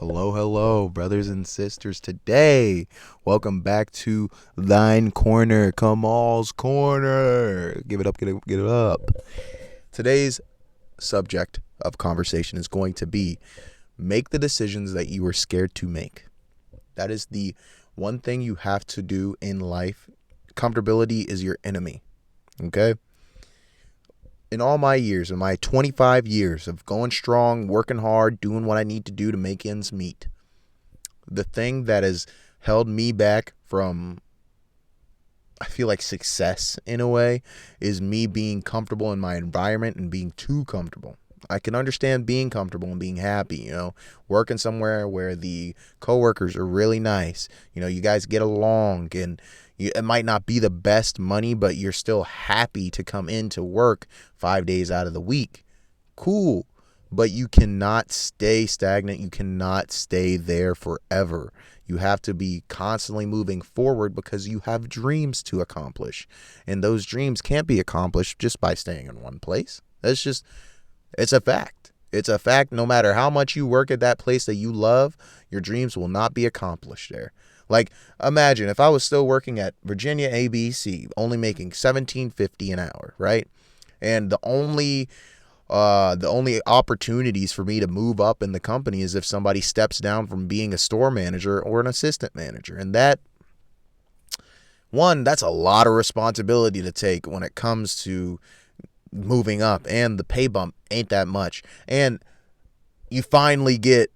Hello, hello, brothers and sisters. Today, welcome back to Thine Corner, Kamal's Corner. Give it up, get it up. Today's subject of conversation is going to be make the decisions that you are scared to make. That is the one thing you have to do in life. Comfortability is your enemy. Okay? In all my years, in my 25 years of going strong, working hard, doing what I need to do to make ends meet, the thing that has held me back from, I feel like, success in a way is me being comfortable in my environment and being too comfortable. I can understand being comfortable and being happy, working somewhere where the coworkers are really nice. You guys get along and it might not be the best money, but you're still happy to come into work 5 days out of the week. Cool. But you cannot stay stagnant. You cannot stay there forever. You have to be constantly moving forward because you have dreams to accomplish. And those dreams can't be accomplished just by staying in one place. It's a fact. It's a fact. No matter how much you work at that place that you love, your dreams will not be accomplished there. Like, imagine if I was still working at Virginia ABC, only making $17.50 an hour, right? And the only opportunities for me to move up in the company is if somebody steps down from being a store manager or an assistant manager. And that's a lot of responsibility to take when it comes to moving up, and the pay bump ain't that much. And you finally get,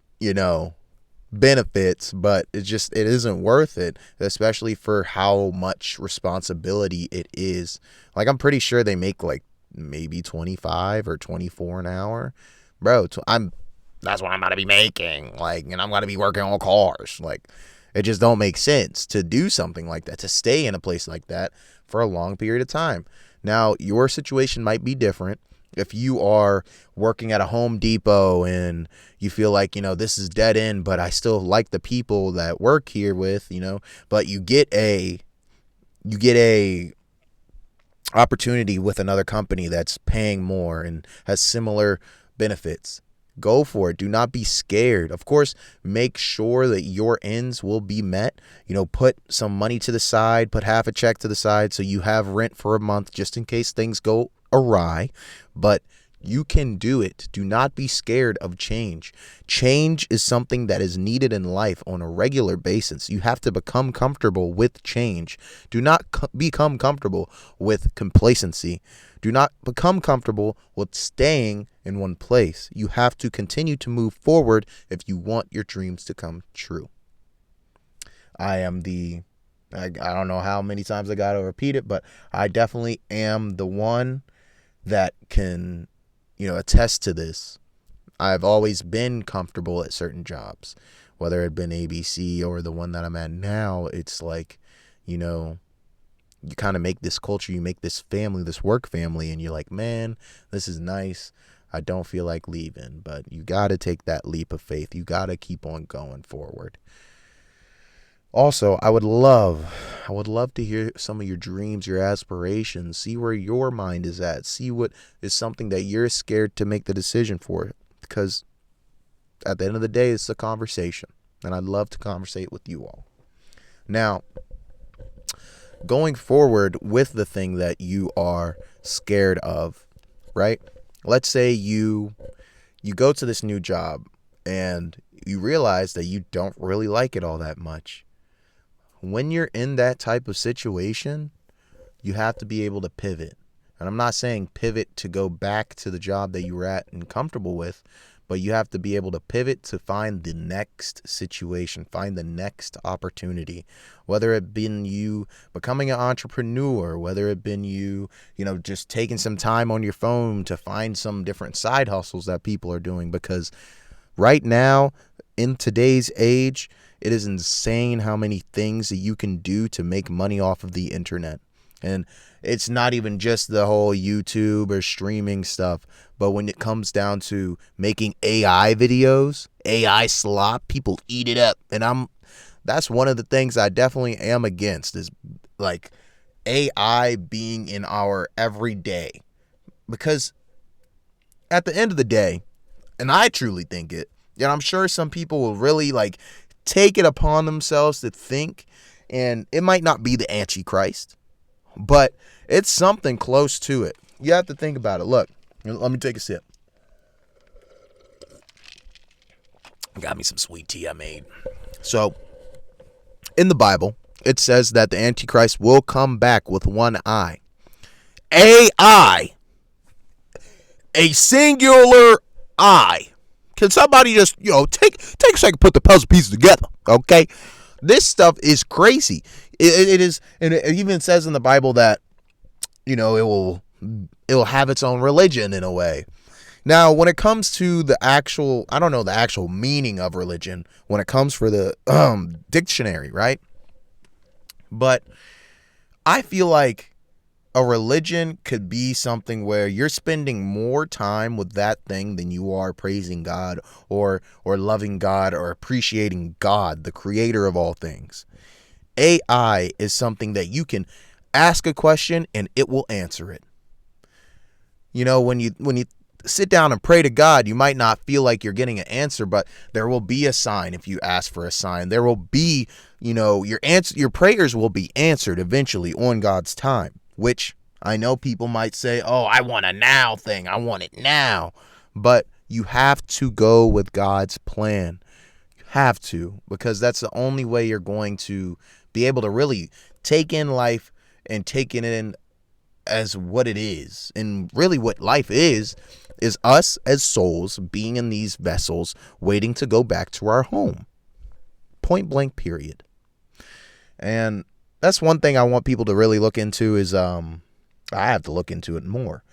benefits, but it isn't worth it, especially for how much responsibility it is. Like, I'm pretty sure they make like maybe 25 or 24 an hour. Bro, that's what I'm about to be making. Like, and I'm going to be working on cars. Like, it just don't make sense to do something like that, to stay in a place like that for a long period of time. Now, your situation might be different. If you are working at a Home Depot and you feel like, this is dead end, but I still like the people that work here with, but you get a opportunity with another company that's paying more and has similar benefits. Go for it. Do not be scared. Of course, make sure that your ends will be met. Put some money to the side, put half a check to the side so you have rent for a month just in case things go awry. But you can do it. Do not be scared of change. Change is something that is needed in life on a regular basis. You have to become comfortable with change. Do not become comfortable with complacency. Do not become comfortable with staying in one place. You have to continue to move forward if you want your dreams to come true. I don't know how many times I got to repeat it, but I definitely am the one that can, attest to this. I've always been comfortable at certain jobs, whether it been ABC or the one that I'm at now. It's like, you kind of make this culture, you make this family, this work family, and you're like, man, this is nice. I don't feel like leaving, but you got to take that leap of faith. You got to keep on going forward. Also, I would love to hear some of your dreams, your aspirations, see where your mind is at, see what is something that you're scared to make the decision for, because at the end of the day, it's a conversation, and I'd love to conversate with you all. Now, going forward with the thing that you are scared of, right? Let's say you go to this new job and you realize that you don't really like it all that much. When you're in that type of situation, you have to be able to pivot. And I'm not saying pivot to go back to the job that you were at and comfortable with, but you have to be able to pivot to find the next situation, find the next opportunity, whether it been you becoming an entrepreneur, whether it been you, just taking some time on your phone to find some different side hustles that people are doing. Because right now, in today's age, it is insane how many things that you can do to make money off of the internet. And it's not even just the whole YouTube or streaming stuff, but when it comes down to making AI videos, AI slop, people eat it up. And that's one of the things I definitely am against, is like AI being in our everyday. Because at the end of the day, and I truly think it, And I'm sure some people will really like take it upon themselves to think, and it might not be the Antichrist, but it's something close to it. You have to think about it. Look, let me take a sip. Got me some sweet tea I made. So, in the Bible, it says that the Antichrist will come back with one eye. AI. A singular eye. Can somebody just, take a second to put the puzzle pieces together, okay? This stuff is crazy. It is, and it even says in the Bible that, it will have its own religion in a way. Now, when it comes to the actual, I don't know the actual meaning of religion when it comes for the dictionary, right? But I feel like a religion could be something where you're spending more time with that thing than you are praising God or loving God or appreciating God, the creator of all things. AI is something that you can ask a question and it will answer it. When you sit down and pray to God, you might not feel like you're getting an answer, but there will be a sign if you ask for a sign. There will be, your prayers will be answered eventually on God's time, which I know people might say, oh, I want a now thing. I want it now. But you have to go with God's plan. You have to, because that's the only way you're going to be able to really take in life and take it in as what it is. And really what life is us as souls being in these vessels waiting to go back to our home. Point blank, period. And that's one thing I want people to really look into is, I have to look into it more,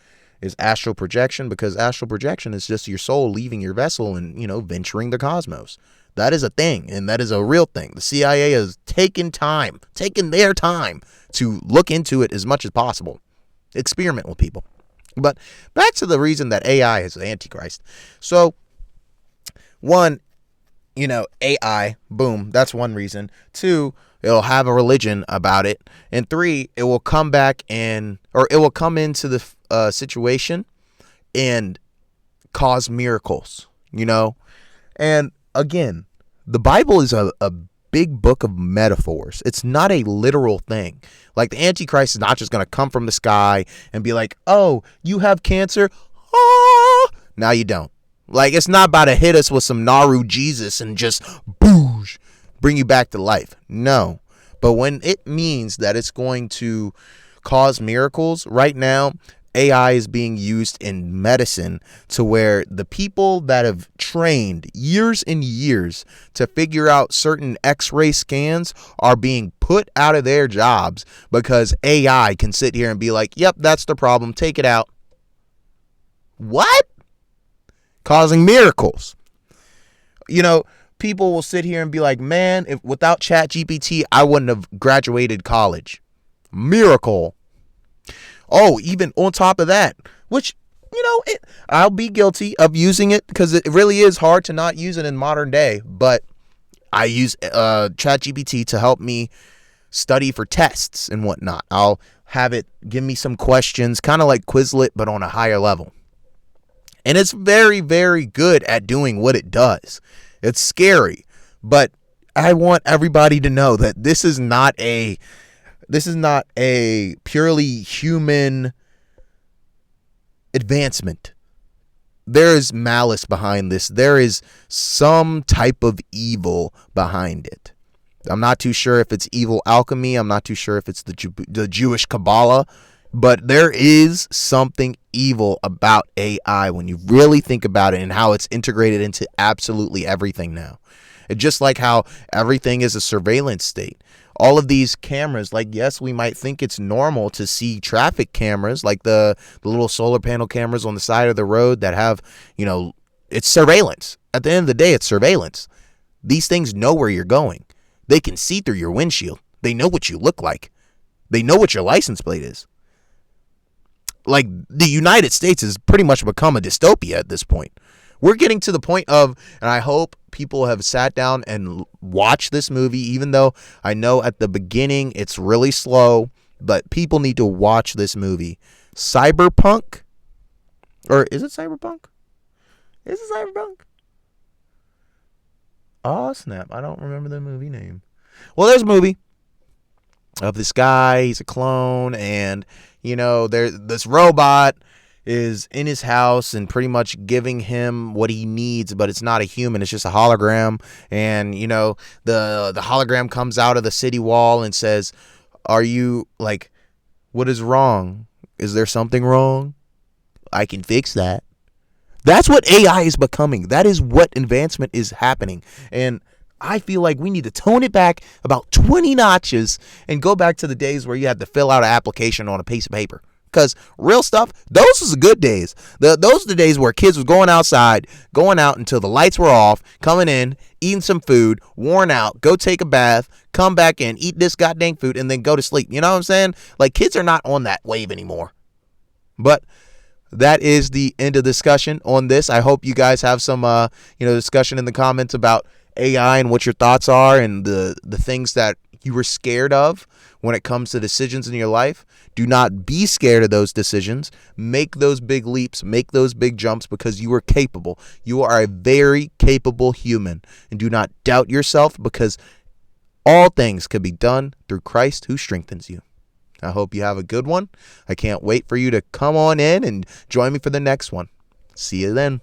is astral projection, because astral projection is just your soul leaving your vessel and, venturing the cosmos. That is a thing, and that is a real thing. The CIA has taken their time to look into it as much as possible. Experiment with people. But back to the reason that AI is the Antichrist. So, one, AI, boom, that's one reason. Two, it'll have a religion about it. And three, it will come back it will come into the situation and cause miracles, And again, the Bible is a big book of metaphors. It's not a literal thing. Like the Antichrist is not just going to come from the sky and be like, oh, you have cancer? Ah! Now you don't. Like, it's not about to hit us with some Naru Jesus and just boosh, bring you back to life. No. But when it means that it's going to cause miracles, right now, AI is being used in medicine to where the people that have trained years and years to figure out certain X-ray scans are being put out of their jobs because AI can sit here and be like, yep, that's the problem. Take it out. What? Causing miracles. People will sit here and be like, man, if without ChatGPT, I wouldn't have graduated college. Miracle. Oh, even on top of that, which, I'll be guilty of using it because it really is hard to not use it in modern day. But I use ChatGPT to help me study for tests and whatnot. I'll have it give me some questions, kind of like Quizlet, but on a higher level. And it's very, very good at doing what it does. It's scary, but I want everybody to know that this is not a purely human advancement. There is malice behind this. There is some type of evil behind it. I'm not too sure if it's evil alchemy. I'm not too sure if it's the Jewish Kabbalah. But there is something evil about AI when you really think about it and how it's integrated into absolutely everything now. It's just like how everything is a surveillance state. All of these cameras, like, yes, we might think it's normal to see traffic cameras, like the little solar panel cameras on the side of the road that have, it's surveillance. At the end of the day, it's surveillance. These things know where you're going. They can see through your windshield. They know what you look like. They know what your license plate is. Like, the United States has pretty much become a dystopia at this point. We're getting to the point of, and I hope people have sat down and watched this movie, even though I know at the beginning it's really slow, but people need to watch this movie. Cyberpunk? Or is it Cyberpunk? Is it Cyberpunk? Oh, snap. I don't remember the movie name. Well, there's a movie of this guy. He's a clone, and this robot is in his house and pretty much giving him what he needs, but it's not a human, it's just a hologram. And the hologram comes out of the city wall and says, are you like, what is wrong? Is there something wrong? I can fix that. That's what AI is becoming. That is what advancement is happening. And I feel like we need to tone it back about 20 notches and go back to the days where you had to fill out an application on a piece of paper. Because real stuff, those was the good days. Those are the days where kids was going outside, going out until the lights were off, coming in, eating some food, worn out, go take a bath, come back in, eat this goddamn food, and then go to sleep. You know what I'm saying? Like, kids are not on that wave anymore. But that is the end of discussion on this. I hope you guys have some discussion in the comments about AI and what your thoughts are and the things that you were scared of when it comes to decisions in your life. Do not be scared of those decisions. Make those big leaps, make those big jumps, because you are capable. You are a very capable human, and do not doubt yourself, because all things can be done through Christ who strengthens you. I hope you have a good one. I can't wait for you to come on in and join me for the next one. See you then.